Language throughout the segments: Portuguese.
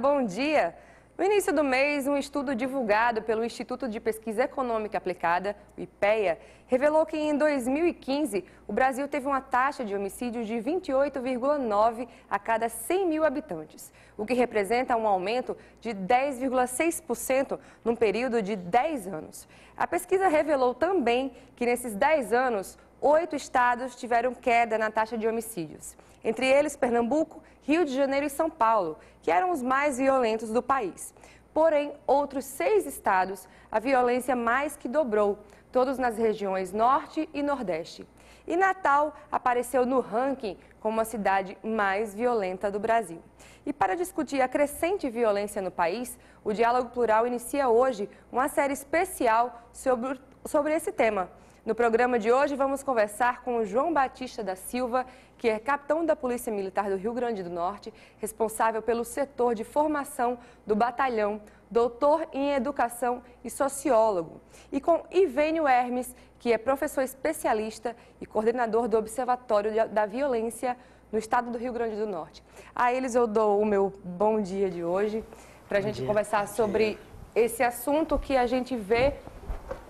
bom dia! No início do mês, um estudo divulgado pelo Instituto de Pesquisa Econômica Aplicada, o IPEA, revelou que em 2015 o Brasil teve uma taxa de homicídios de 28,9 a cada 100 mil habitantes, o que representa um aumento de 10,6% num período de 10 anos. A pesquisa revelou também que nesses 10 anos, 8 estados tiveram queda na taxa de homicídios. Entre eles, Pernambuco, Rio de Janeiro e São Paulo, que eram os mais violentos do país. Porém, outros 6 estados, a violência mais que dobrou, todos nas regiões Norte e Nordeste. E Natal apareceu no ranking como a cidade mais violenta do Brasil. E para discutir a crescente violência no país, o Diálogo Plural inicia hoje uma série especial sobre esse tema. No programa de hoje, vamos conversar com o João Batista da Silva, que é capitão da Polícia Militar do Rio Grande do Norte, responsável pelo setor de formação do batalhão, doutor em educação e sociólogo. E com Ivênio Hermes, que é professor especialista e coordenador do Observatório da Violência no estado do Rio Grande do Norte. A eles eu dou o meu bom dia de hoje, para a gente conversar sobre esse assunto que a gente vê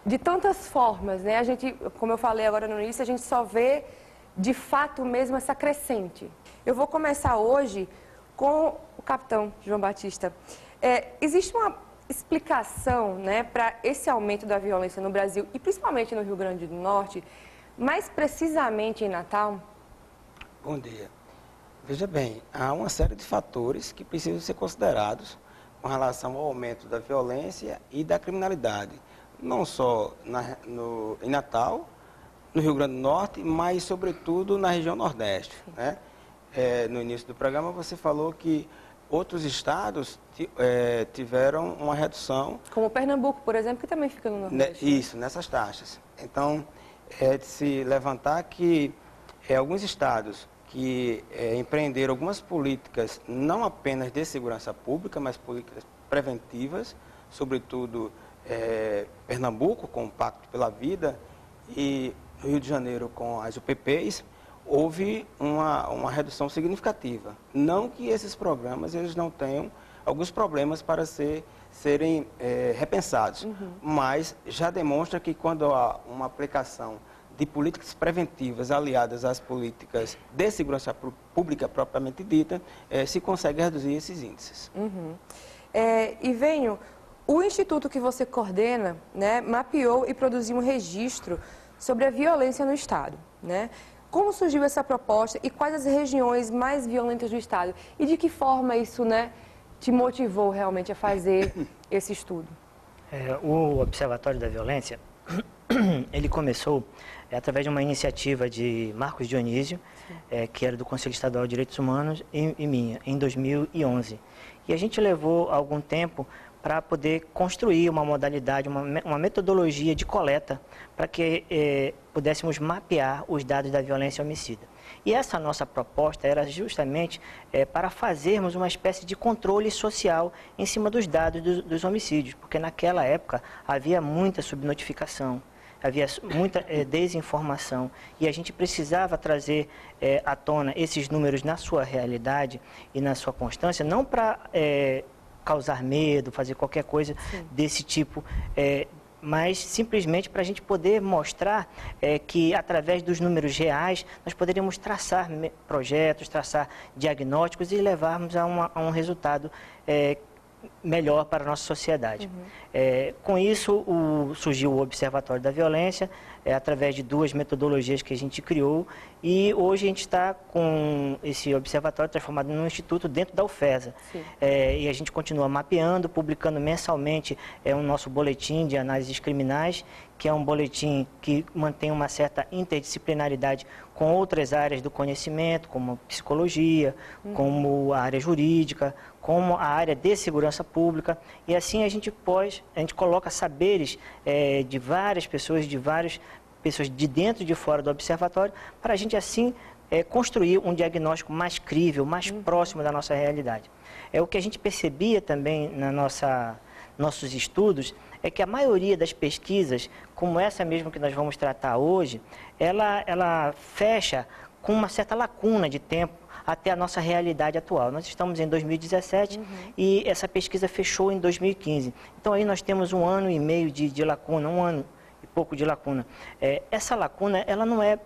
de tantas formas, né? A gente, como eu falei agora no início, a gente só vê de fato mesmo essa crescente. Eu vou começar hoje com o capitão João Batista. Existe uma explicação, né, para esse aumento da violência no Brasil e principalmente no Rio Grande do Norte, mais precisamente em Natal? Bom dia. Veja bem, há uma série de fatores que precisam ser considerados com relação ao aumento da violência e da criminalidade. Não só em Natal, no Rio Grande do Norte, mas sobretudo na região Nordeste, né? No início do programa você falou que outros estados tiveram uma redução. Como Pernambuco, por exemplo, que também fica no Nordeste. Isso, nessas taxas. Então, de se levantar que alguns estados que empreenderam algumas políticas não apenas de segurança pública, mas políticas preventivas, sobretudo Pernambuco com o Pacto pela Vida e no Rio de Janeiro com as UPPs, houve uma redução significativa. Não que esses programas eles não tenham alguns problemas para serem repensados, mas já demonstra que quando há uma aplicação de políticas preventivas aliadas às políticas de segurança pública propriamente dita, se consegue reduzir esses índices. E venho... O instituto que você coordena, né, mapeou e produziu um registro sobre a violência no estado, né? Como surgiu essa proposta e quais as regiões mais violentas do estado? E de que forma isso, né, te motivou realmente a fazer esse estudo? O Observatório da Violência, ele começou através de uma iniciativa de Marcos Dionísio, que era do Conselho Estadual de Direitos Humanos, e minha, em 2011. E a gente levou algum tempo para poder construir uma modalidade, uma metodologia de coleta para que pudéssemos mapear os dados da violência homicida. E essa nossa proposta era justamente para fazermos uma espécie de controle social em cima dos dados dos homicídios, porque naquela época havia muita subnotificação, havia muita desinformação e a gente precisava trazer à tona esses números na sua realidade e na sua constância, não para causar medo, fazer qualquer coisa desse tipo, mas simplesmente para a gente poder mostrar que através dos números reais nós poderíamos traçar projetos, traçar diagnósticos e levarmos a um resultado melhor para a nossa sociedade. Com isso, surgiu o Observatório da Violência, através de 2 metodologias que a gente criou, e hoje a gente está com esse observatório transformado num instituto dentro da UFESA. E a gente continua mapeando, publicando mensalmente o nosso boletim de análises criminais, que é um boletim que mantém uma certa interdisciplinaridade com outras áreas do conhecimento, como psicologia, como a área jurídica, como a área de segurança pública, e assim a gente coloca saberes de várias pessoas, pessoas de dentro e de fora do observatório, para a gente assim construir um diagnóstico mais crível, mais próximo da nossa realidade. O que a gente percebia também nossos estudos é que a maioria das pesquisas, como essa mesmo que nós vamos tratar hoje, ela fecha com uma certa lacuna de tempo até a nossa realidade atual. Nós estamos em 2017 e essa pesquisa fechou em 2015. Então aí nós temos 1 ano e meio de lacuna, 1 ano e pouco de lacuna. Essa lacuna ela não é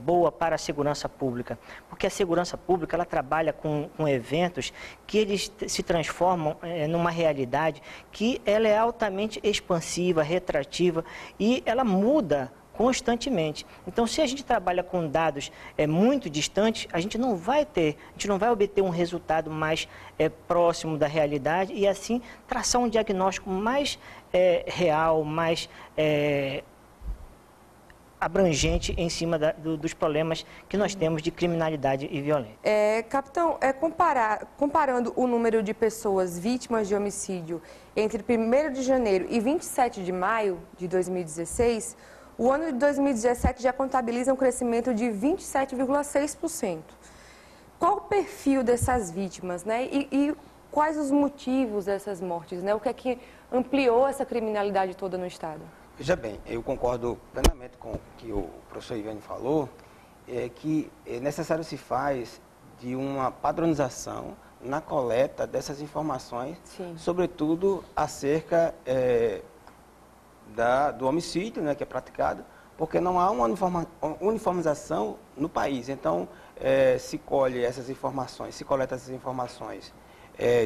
boa para a segurança pública, porque a segurança pública ela trabalha com eventos que eles se transformam numa realidade que ela é altamente expansiva, retrativa e ela muda constantemente. Então, se a gente trabalha com dados muito distantes, a gente não vai obter um resultado mais próximo da realidade e assim traçar um diagnóstico mais real, mais abrangente em cima dos problemas que nós temos de criminalidade e violência. Capitão, comparando o número de pessoas vítimas de homicídio entre 1º de janeiro e 27 de maio de 2016, o ano de 2017 já contabiliza um crescimento de 27,6%. Qual o perfil dessas vítimas, né? E quais os motivos dessas mortes, né? O que é que ampliou essa criminalidade toda no Estado? Veja bem, eu concordo plenamente com o que o professor Ivani falou, que é necessário se faz de uma padronização na coleta dessas informações, Sim. Sobretudo acerca do homicídio, né, que é praticado, porque não há uma uniformização no país. Então, se coleta essas informações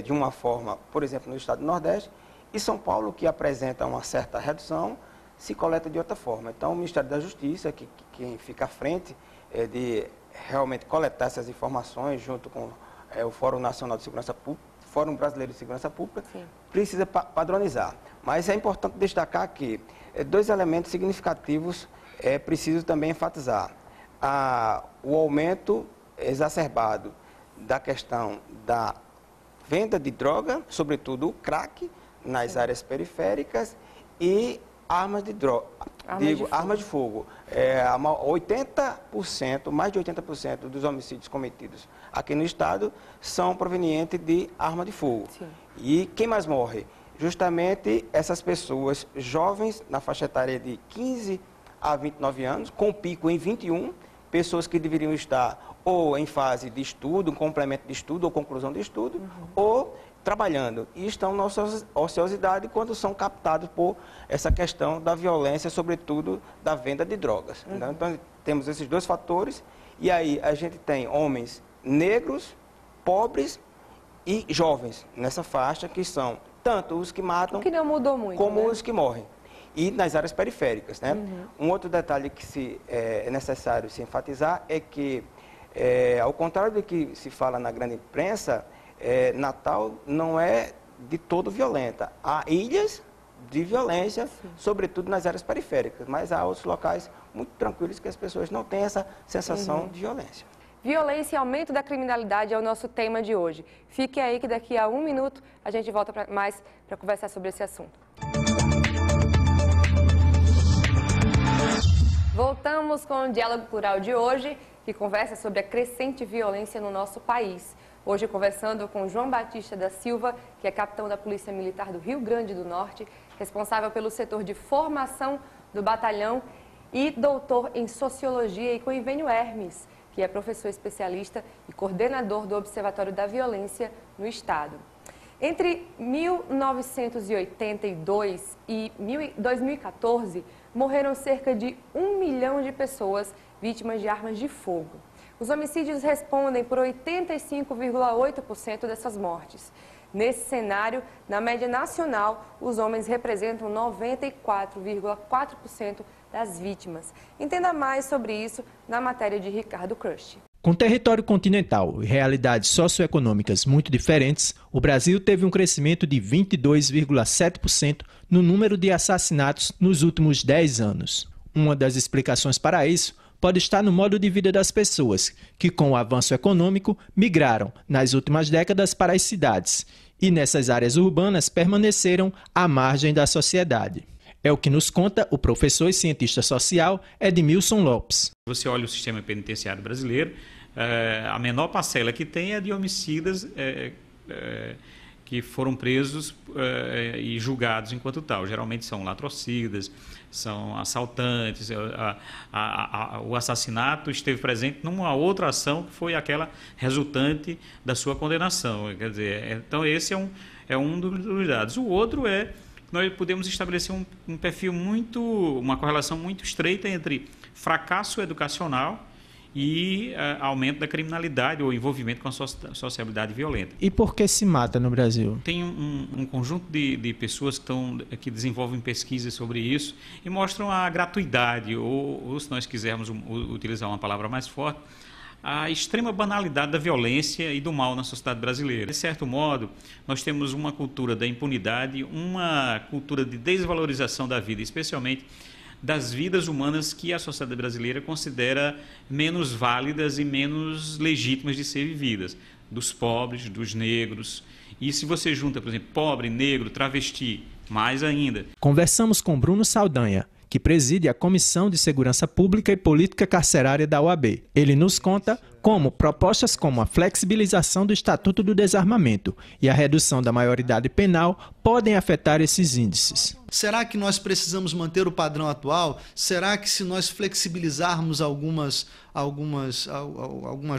de uma forma, por exemplo, no estado do Nordeste, e São Paulo, que apresenta uma certa redução, se coleta de outra forma. Então, o Ministério da Justiça, quem fica à frente de realmente coletar essas informações, junto com o Fórum Nacional de Segurança Pública, Fórum Brasileiro de Segurança Pública, Sim. Precisa padronizar. Mas é importante destacar que 2 elementos significativos é preciso também enfatizar. O aumento exacerbado da questão da venda de droga, sobretudo o crack, nas áreas periféricas e armas de fogo. 80%, mais de 80% dos homicídios cometidos aqui no estado são provenientes de arma de fogo. Sim. E quem mais morre? Justamente essas pessoas jovens, na faixa etária de 15 a 29 anos, com pico em 21, pessoas que deveriam estar ou em fase de estudo, um complemento de estudo ou conclusão de estudo, ou trabalhando. E estão na ociosidade quando são captados por essa questão da violência, sobretudo da venda de drogas. Então, temos esses 2 fatores, e aí a gente tem homens negros, pobres e jovens nessa faixa, que são tanto os que matam, que não mudou muito, como né? os que morrem. E nas áreas periféricas, né? Um outro detalhe que é necessário se enfatizar é que, ao contrário do que se fala na grande imprensa, Natal não é de todo violenta. Há ilhas de violência, Sim. sobretudo nas áreas periféricas, mas há outros locais muito tranquilos que as pessoas não têm essa sensação de violência. Violência e aumento da criminalidade é o nosso tema de hoje. Fique aí que daqui a 1 minuto a gente volta mais para conversar sobre esse assunto. Voltamos com o Diálogo Plural de hoje, que conversa sobre a crescente violência no nosso país. Hoje conversando com João Batista da Silva, que é capitão da Polícia Militar do Rio Grande do Norte, responsável pelo setor de formação do batalhão e doutor em Sociologia, e com Ivênio Hermes, que é professor especialista e coordenador do Observatório da Violência no Estado. Entre 1982 e 2014, morreram cerca de 1 milhão de pessoas vítimas de armas de fogo. Os homicídios respondem por 85,8% dessas mortes. Nesse cenário, na média nacional, os homens representam 94,4% das vítimas. Entenda mais sobre isso na matéria de Ricardo Crush. Com território continental e realidades socioeconômicas muito diferentes, o Brasil teve um crescimento de 22,7% no número de assassinatos nos últimos 10 anos. Uma das explicações para isso pode estar no modo de vida das pessoas, que com o avanço econômico migraram nas últimas décadas para as cidades e nessas áreas urbanas permaneceram à margem da sociedade. É o que nos conta o professor e cientista social Edmilson Lopes. Você olha o sistema penitenciário brasileiro, a menor parcela que tem é de homicidas que foram presos e julgados enquanto tal. Geralmente são latrocidas, são assaltantes. O assassinato esteve presente numa outra ação que foi aquela resultante da sua condenação. Quer dizer, então esse é um dos dados. O outro é nós podemos estabelecer um perfil uma correlação muito estreita entre fracasso educacional e aumento da criminalidade ou envolvimento com a sociabilidade violenta. E por que se mata no Brasil? Tem um conjunto de pessoas que desenvolvem pesquisas sobre isso e mostram a gratuidade, ou se nós quisermos utilizar uma palavra mais forte, a extrema banalidade da violência e do mal na sociedade brasileira. De certo modo, nós temos uma cultura da impunidade, uma cultura de desvalorização da vida, especialmente das vidas humanas que a sociedade brasileira considera menos válidas e menos legítimas de ser vividas, dos pobres, dos negros. E se você junta, por exemplo, pobre, negro, travesti, mais ainda. Conversamos com Bruno Saldanha, que preside a Comissão de Segurança Pública e Política Carcerária da OAB. Ele nos conta como propostas como a flexibilização do Estatuto do Desarmamento e a redução da maioridade penal podem afetar esses índices. Será que nós precisamos manter o padrão atual? Será que se nós flexibilizarmos algumas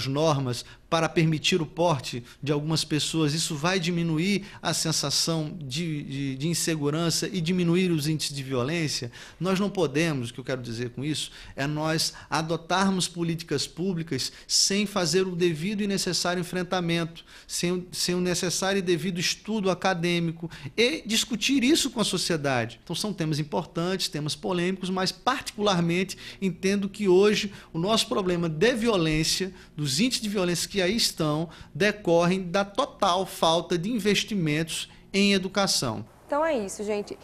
normas para permitir o porte de algumas pessoas, isso vai diminuir a sensação de insegurança e diminuir os índices de violência? Nós não podemos, o que eu quero dizer com isso, é nós adotarmos políticas públicas sem fazer o devido e necessário enfrentamento, sem o necessário e devido estudo acadêmico e discutir isso com a sociedade. Então são temas importantes, temas polêmicos, mas particularmente entendo que hoje o nosso problema de violência, dos índices de violência que aí estão, decorrem da total falta de investimentos em educação. Então é isso, gente.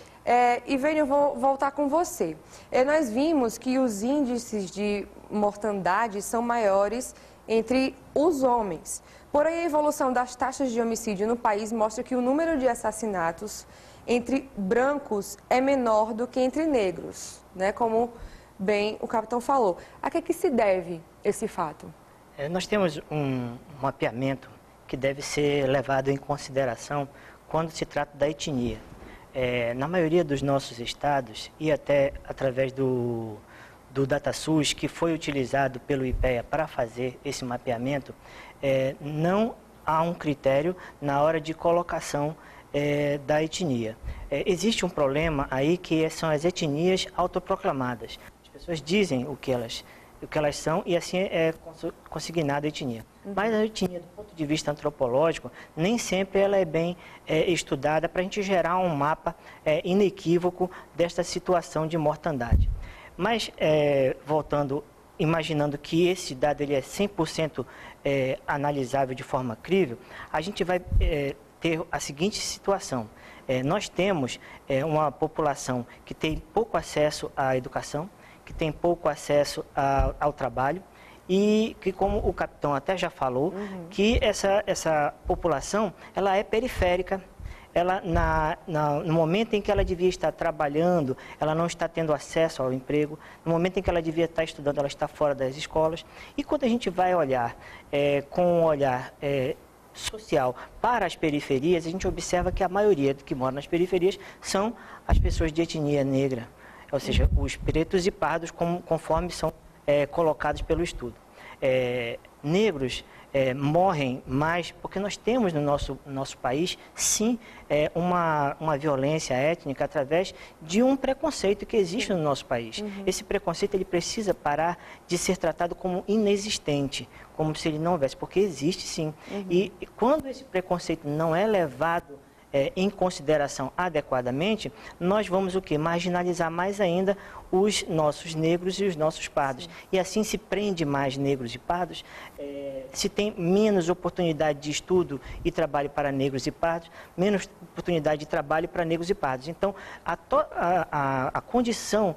Ivênia, eu vou voltar com você. Nós vimos que os índices de mortandade são maiores entre os homens. Porém, a evolução das taxas de homicídio no país mostra que o número de assassinatos entre brancos é menor do que entre negros, né? Como bem o capitão falou. A que se deve esse fato? Nós temos um mapeamento que deve ser levado em consideração quando se trata da etnia. Na maioria dos nossos estados, e até através do DataSUS, que foi utilizado pelo IPEA para fazer esse mapeamento, não há um critério na hora de colocação da etnia. Existe um problema aí que são as etnias autoproclamadas. As pessoas dizem o que elas são e assim é consignada a etnia. Mas a etnia, do ponto de vista antropológico, nem sempre ela é bem estudada para a gente gerar um mapa inequívoco desta situação de mortandade. Mas, voltando, imaginando que esse dado ele é 100% analisável de forma crível, a gente vai ter a seguinte situação. Nós temos uma população que tem pouco acesso à educação, que tem pouco acesso ao trabalho e que, como o capitão até já falou, que essa população ela é periférica. Ela, no momento em que ela devia estar trabalhando, ela não está tendo acesso ao emprego. No momento em que ela devia estar estudando, ela está fora das escolas. E quando a gente vai olhar com um olhar social para as periferias, a gente observa que a maioria que mora nas periferias são as pessoas de etnia negra, ou seja, os pretos e pardos, conforme são colocados pelo estudo. Negros morrem mais porque nós temos no nosso país, sim, uma violência étnica através de um preconceito que existe no nosso país. Esse preconceito ele precisa parar de ser tratado como inexistente, como se ele não houvesse, porque existe sim. E quando esse preconceito não é levado em consideração adequadamente, nós vamos o quê? Marginalizar mais ainda os nossos negros e os nossos pardos. Sim. E assim se prende mais negros e pardos, se tem menos oportunidade de estudo e trabalho para negros e pardos, menos oportunidade de trabalho para negros e pardos. Então, a condição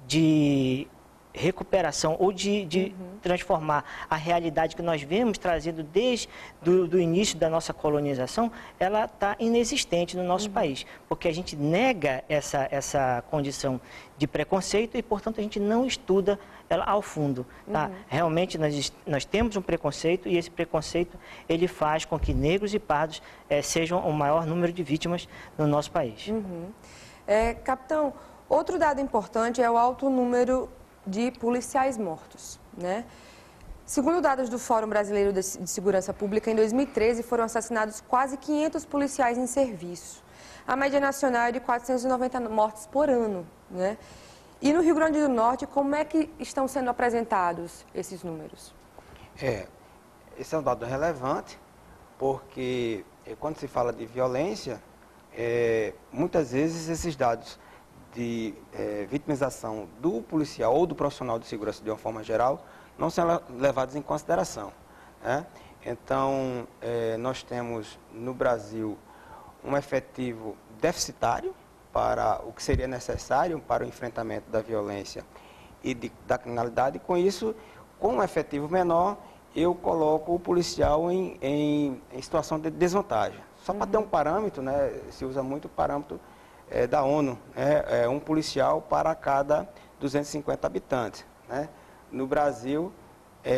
de recuperação ou de transformar a realidade que nós vemos trazendo desde do início da nossa colonização, ela está inexistente no nosso país, porque a gente nega essa condição de preconceito e, portanto, a gente não estuda ela ao fundo. Tá? Realmente, nós temos um preconceito e esse preconceito ele faz com que negros e pardos sejam o maior número de vítimas no nosso país. Capitão, outro dado importante é o alto número de policiais mortos, né? Segundo dados do Fórum Brasileiro de Segurança Pública, em 2013 foram assassinados quase 500 policiais em serviço. A média nacional é de 490 mortes por ano, né? E no Rio Grande do Norte, como é que estão sendo apresentados esses números? Esse é um dado relevante, porque quando se fala de violência, muitas vezes esses dados de vitimização do policial ou do profissional de segurança de uma forma geral não são levados em consideração, né? Então, nós temos no Brasil um efetivo deficitário para o que seria necessário para o enfrentamento da violência e da criminalidade. E com isso, com um efetivo menor, eu coloco o policial em situação de desvantagem. Só para ter um parâmetro, né, se usa muito o parâmetro da ONU, né, um policial para cada 250 habitantes, né? No Brasil,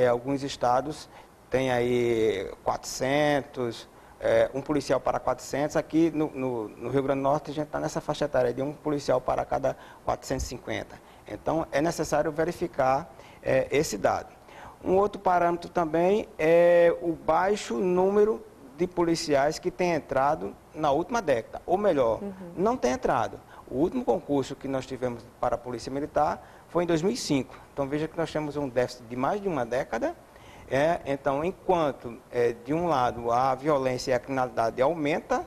alguns estados têm aí 400, um policial para 400. Aqui no Rio Grande do Norte a gente está nessa faixa etária de um policial para cada 450. Então é necessário verificar esse dado. Um outro parâmetro também é o baixo número de policiais que têm entrado na última década, ou melhor, não tem entrado. O último concurso que nós tivemos para a Polícia Militar foi em 2005. Então veja que nós temos um déficit de mais de uma década. Então, enquanto de um lado a violência e a criminalidade aumenta,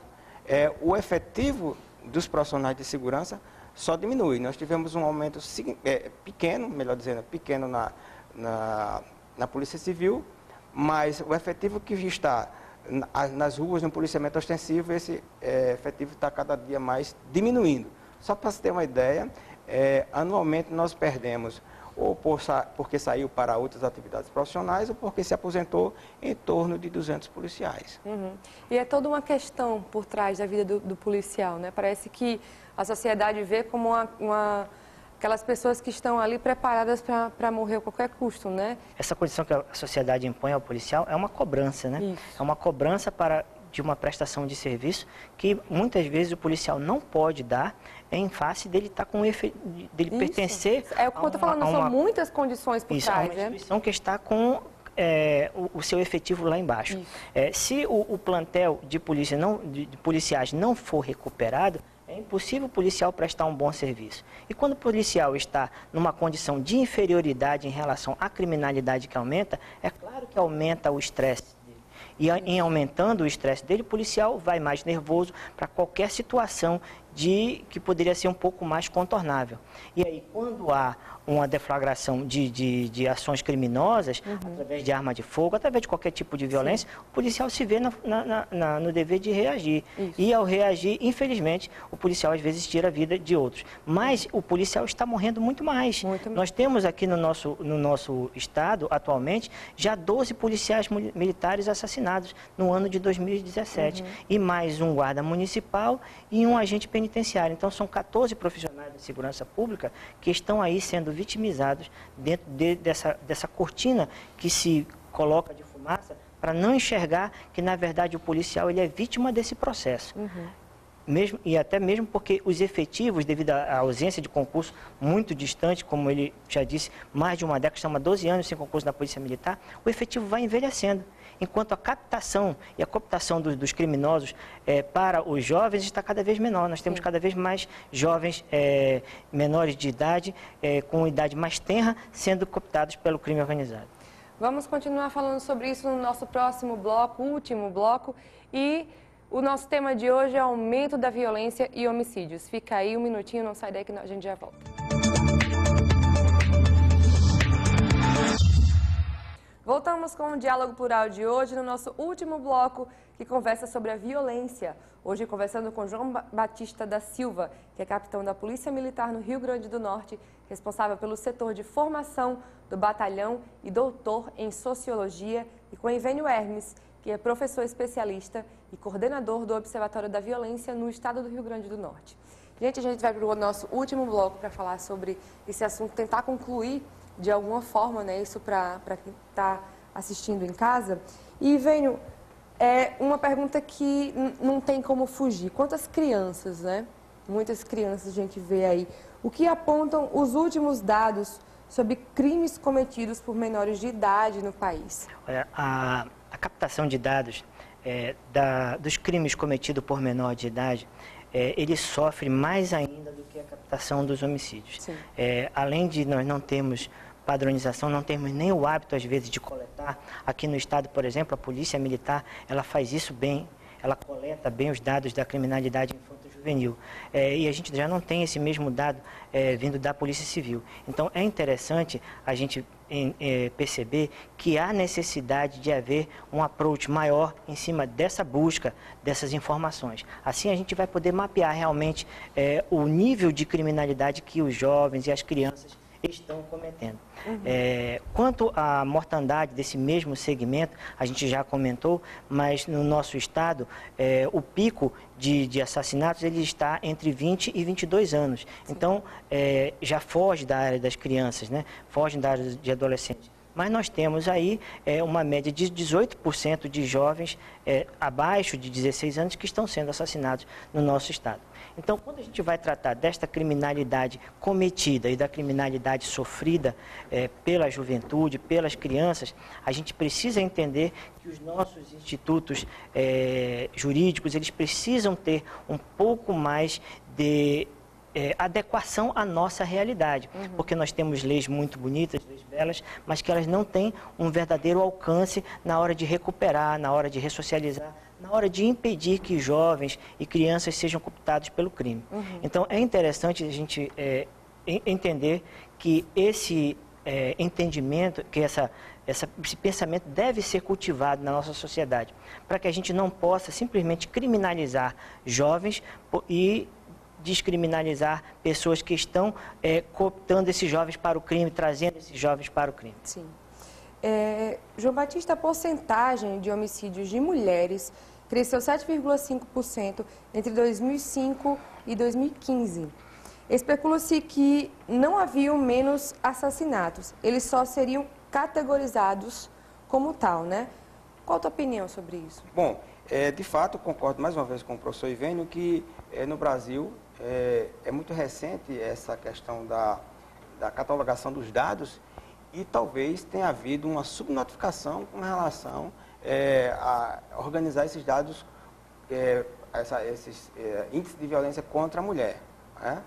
o efetivo dos profissionais de segurança só diminui. Nós tivemos um aumento pequeno, melhor dizendo, pequeno na Polícia Civil, mas o efetivo que está nas ruas, no policiamento ostensivo, esse efetivo está cada dia mais diminuindo. Só para você ter uma ideia, anualmente nós perdemos, ou porque saiu para outras atividades profissionais, ou porque se aposentou, em torno de 200 policiais. E é toda uma questão por trás da vida do policial, né? Parece que a sociedade vê como aquelas pessoas que estão ali preparadas para morrer a qualquer custo, né? Essa condição que a sociedade impõe ao policial é uma cobrança, né? Isso. É uma cobrança de uma prestação de serviço que muitas vezes o policial não pode dar em face dele estar dele pertencer. É o que eu estou falando, são muitas condições por trás, né? É uma instituição que está com o seu efetivo lá embaixo. Se o plantel de policiais não for recuperado, é impossível o policial prestar um bom serviço. E quando o policial está numa condição de inferioridade em relação à criminalidade que aumenta, é claro que aumenta o estresse dele. E em aumentando o estresse dele, o policial vai mais nervoso para qualquer situação que poderia ser um pouco mais contornável. E aí, quando há uma deflagração de ações criminosas, através de arma de fogo, através de qualquer tipo de violência, o policial se vê no dever de reagir. Isso. E ao reagir, infelizmente, o policial às vezes tira a vida de outros. Mas o policial está morrendo muito mais. Nós temos aqui no nosso estado, atualmente, já 12 policiais militares assassinados no ano de 2017. E mais um guarda municipal e um agente penitenciário. Então, são 14 profissionais de segurança pública que estão aí sendo vitimizados dentro dessa cortina que se coloca de fumaça para não enxergar que, na verdade, o policial ele é vítima desse processo. E até mesmo porque os efetivos, devido à ausência de concurso muito distante, como ele já disse, mais de uma década, estamos há 12 anos sem concurso na Polícia Militar, o efetivo vai envelhecendo. Enquanto a captação e a cooptação dos criminosos para os jovens está cada vez menor. Nós temos cada vez mais jovens menores de idade, com idade mais tenra, sendo cooptados pelo crime organizado. Vamos continuar falando sobre isso no nosso próximo bloco, último bloco. E o nosso tema de hoje é aumento da violência e homicídios. Fica aí um minutinho, não sai daí que a gente já volta. Voltamos com o Diálogo Plural de hoje, no nosso último bloco, que conversa sobre a violência. Hoje, conversando com João Batista da Silva, que é capitão da Polícia Militar no Rio Grande do Norte, responsável pelo setor de formação do batalhão e doutor em Sociologia, e com Ivênio Hermes, que é professor especialista e coordenador do Observatório da Violência no estado do Rio Grande do Norte. Gente, a gente vai para o nosso último bloco para falar sobre esse assunto, tentar concluir de alguma forma, né, isso para quem está assistindo em casa. E, Ivênio, é uma pergunta que não tem como fugir. Quantas crianças, né? Muitas crianças a gente vê aí. O que apontam os últimos dados sobre crimes cometidos por menores de idade no país? Olha, a captação de dados dos crimes cometidos por menor de idade, ele sofre mais ainda do que a captação dos homicídios. Além de nós não termos padronização, não temos nem o hábito, às vezes, de coletar. Aqui no estado, por exemplo, a Polícia Militar, ela faz isso bem, ela coleta bem os dados da criminalidade infanto-juvenil. E a gente já não tem esse mesmo dado vindo da Polícia Civil. Então, é interessante a gente perceber que há necessidade de haver um approach maior em cima dessa busca, dessas informações. Assim, a gente vai poder mapear realmente o nível de criminalidade que os jovens e as crianças estão cometendo. Quanto à mortandade desse mesmo segmento, a gente já comentou, mas no nosso estado, o pico de assassinatos ele está entre 20 e 22 anos. Sim. Então, já foge da área das crianças, né? Foge da área de adolescentes. Mas nós temos aí uma média de 18% de jovens abaixo de 16 anos que estão sendo assassinados no nosso estado. Então, quando a gente vai tratar desta criminalidade cometida e da criminalidade sofrida pela juventude, pelas crianças, a gente precisa entender que os nossos institutos jurídicos, eles precisam ter um pouco mais de adequação à nossa realidade, porque nós temos leis muito bonitas, leis belas, mas que elas não têm um verdadeiro alcance na hora de recuperar, na hora de ressocializar, na hora de impedir que jovens e crianças sejam cooptados pelo crime. Então, é interessante a gente entender que esse entendimento, que esse pensamento deve ser cultivado na nossa sociedade, para que a gente não possa simplesmente criminalizar jovens e descriminalizar pessoas que estão cooptando esses jovens para o crime, trazendo esses jovens para o crime. Sim. João Batista, a porcentagem de homicídios de mulheres cresceu 7,5% entre 2005 e 2015. Especula-se que não haviam menos assassinatos, eles só seriam categorizados como tal, né? Qual a tua opinião sobre isso? Bom, de fato, concordo mais uma vez com o professor Ivênio que no Brasil é muito recente essa questão da catalogação dos dados e talvez tenha havido uma subnotificação com relação a organizar esses dados, esses índices de violência contra a mulher. Né?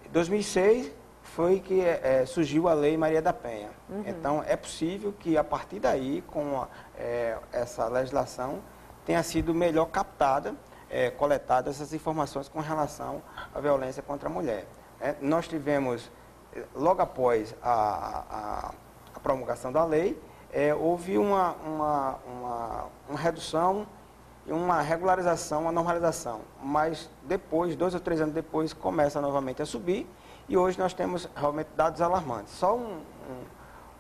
Em 2006 foi que surgiu a Lei Maria da Penha. Então, é possível que a partir daí, com essa legislação, tenha sido melhor captada, coletadas essas informações com relação à violência contra a mulher. Nós tivemos, logo após a promulgação da lei, houve uma redução e uma regularização, uma normalização. Mas depois, 2 ou 3 anos depois, começa novamente a subir e hoje nós temos realmente dados alarmantes. Só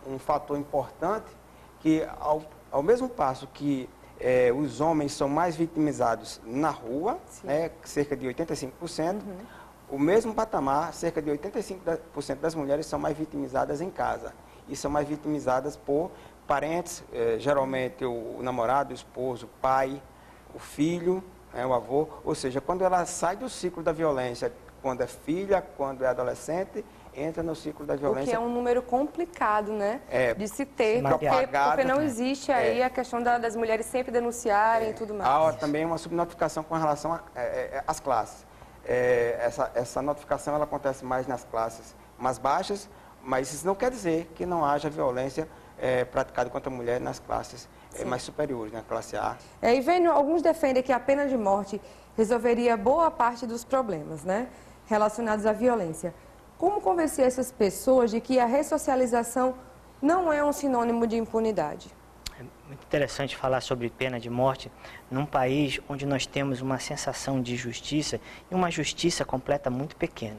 um fator importante, que ao mesmo passo que os homens são mais vitimizados na rua, cerca de 85%, o mesmo patamar, cerca de 85% das mulheres são mais vitimizadas em casa. E são mais vitimizadas por parentes, geralmente o namorado, o esposo, o pai, o filho, o avô. Ou seja, quando ela sai do ciclo da violência, quando é filha, quando é adolescente, entra no ciclo da violência. O que é um número complicado, né? De se ter, porque não existe aí a questão das mulheres sempre denunciarem e tudo mais. Há também uma subnotificação com relação às classes. Essa notificação ela acontece mais nas classes mais baixas, mas isso não quer dizer que não haja violência praticada contra a mulher nas classes mais superiores, na classe A. E vendo, alguns defendem que a pena de morte resolveria boa parte dos problemas, né, relacionados à violência. Como convencer essas pessoas de que a ressocialização não é um sinônimo de impunidade? muito interessante falar sobre pena de morte num país onde nós temos uma sensação de justiça e uma justiça completa muito pequena.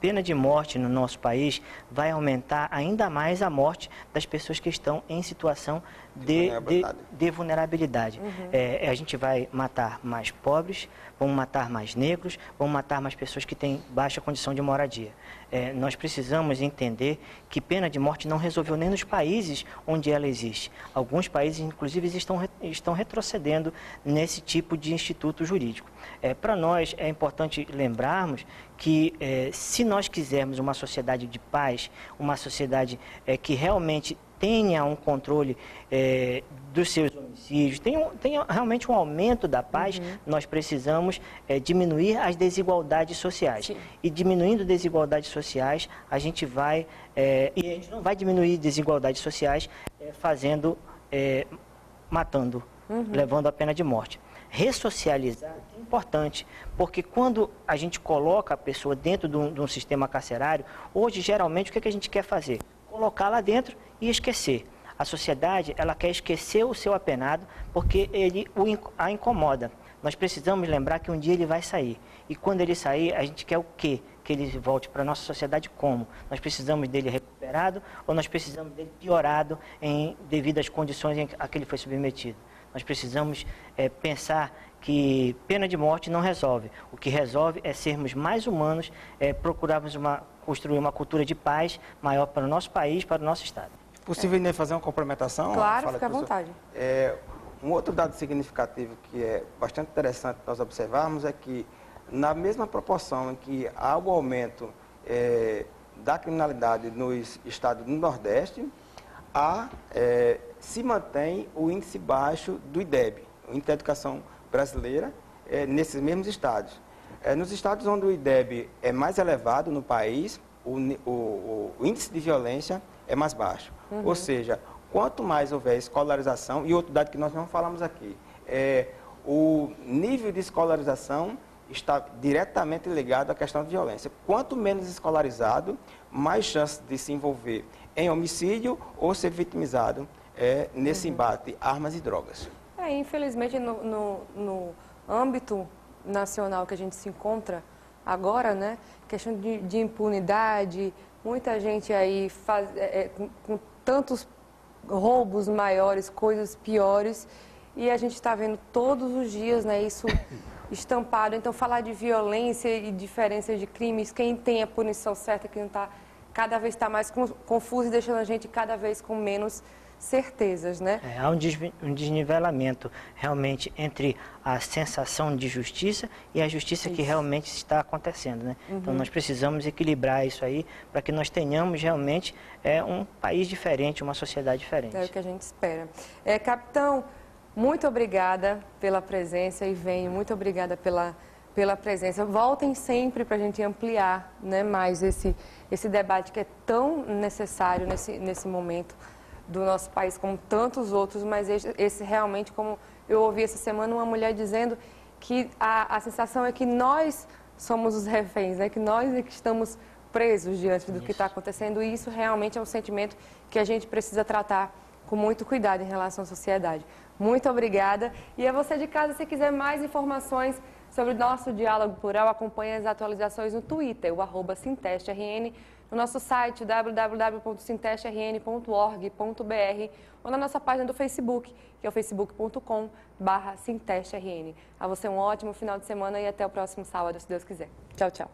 Pena de morte no nosso país vai aumentar ainda mais a morte das pessoas que estão em situação de vulnerabilidade. A gente vai matar mais pobres, vamos matar mais negros, vamos matar mais pessoas que têm baixa condição de moradia. Nós precisamos entender que pena de morte não resolveu nem nos países onde ela existe. Alguns países, inclusive, estão retrocedendo nesse tipo de instituto jurídico. Para nós, é importante lembrarmos que se nós quisermos uma sociedade de paz, uma sociedade que realmente tenha um controle dos seus homicídios, tenha realmente um aumento da paz, nós precisamos diminuir as desigualdades sociais. Sim. E diminuindo desigualdades sociais, a gente vai... e a gente não vai diminuir desigualdades sociais matando, levando a pena de morte. Ressocializar é importante, porque quando a gente coloca a pessoa dentro de um sistema carcerário, hoje, geralmente, o que a gente quer fazer? Colocar lá dentro e esquecer. A sociedade, ela quer esquecer o seu apenado porque ele a incomoda. Nós precisamos lembrar que um dia ele vai sair. E quando ele sair, a gente quer o quê? Que ele volte para a nossa sociedade como? Nós precisamos dele recuperado ou nós precisamos dele piorado devido às condições a que ele foi submetido? Nós precisamos pensar que pena de morte não resolve. O que resolve é sermos mais humanos, procurarmos construir uma cultura de paz maior para o nosso país, para o nosso Estado. Possível ainda fazer uma complementação? Claro, fica à vontade. Um outro dado significativo que é bastante interessante nós observarmos é que, na mesma proporção em que há o aumento da criminalidade nos estados do Nordeste, se mantém o índice baixo do IDEB, o Índice de Educação Brasileira, nesses mesmos estados. Nos estados onde o IDEB é mais elevado no país, o índice de violência é mais baixo. Ou seja, quanto mais houver escolarização, e outro dado que nós não falamos aqui, o nível de escolarização está diretamente ligado à questão de violência. Quanto menos escolarizado, mais chance de se envolver em homicídio ou ser vitimizado nesse embate armas e drogas. Infelizmente, no âmbito nacional que a gente se encontra agora, né, questão de impunidade, muita gente aí com tantos roubos maiores, coisas piores, e a gente está vendo todos os dias, né, isso estampado. Então, falar de violência e diferença de crimes, quem tem a punição certa, quem não está, cada vez está mais confuso e deixando a gente cada vez com menos certezas, né? Há um desnivelamento realmente entre a sensação de justiça e a justiça que realmente está acontecendo, né? Então nós precisamos equilibrar isso aí para que nós tenhamos realmente um país diferente, uma sociedade diferente. É o que a gente espera. Capitão, muito obrigada pela presença e muito obrigada pela presença. Voltem sempre para a gente ampliar, né, mais esse debate que é tão necessário nesse momento do nosso país, como tantos outros, mas esse realmente, como eu ouvi essa semana uma mulher dizendo que a sensação é que nós somos os reféns, né? Que nós é que estamos presos diante do que está acontecendo, e isso realmente é um sentimento que a gente precisa tratar com muito cuidado em relação à sociedade. Muito obrigada. E a você de casa, se quiser mais informações sobre o nosso diálogo plural, acompanhe as atualizações no Twitter, o @SintestRN, no nosso site www.sintestrn.org.br ou na nossa página do Facebook, que é o facebook.com/SintestRN. A você um ótimo final de semana e até o próximo sábado, se Deus quiser. Tchau, tchau.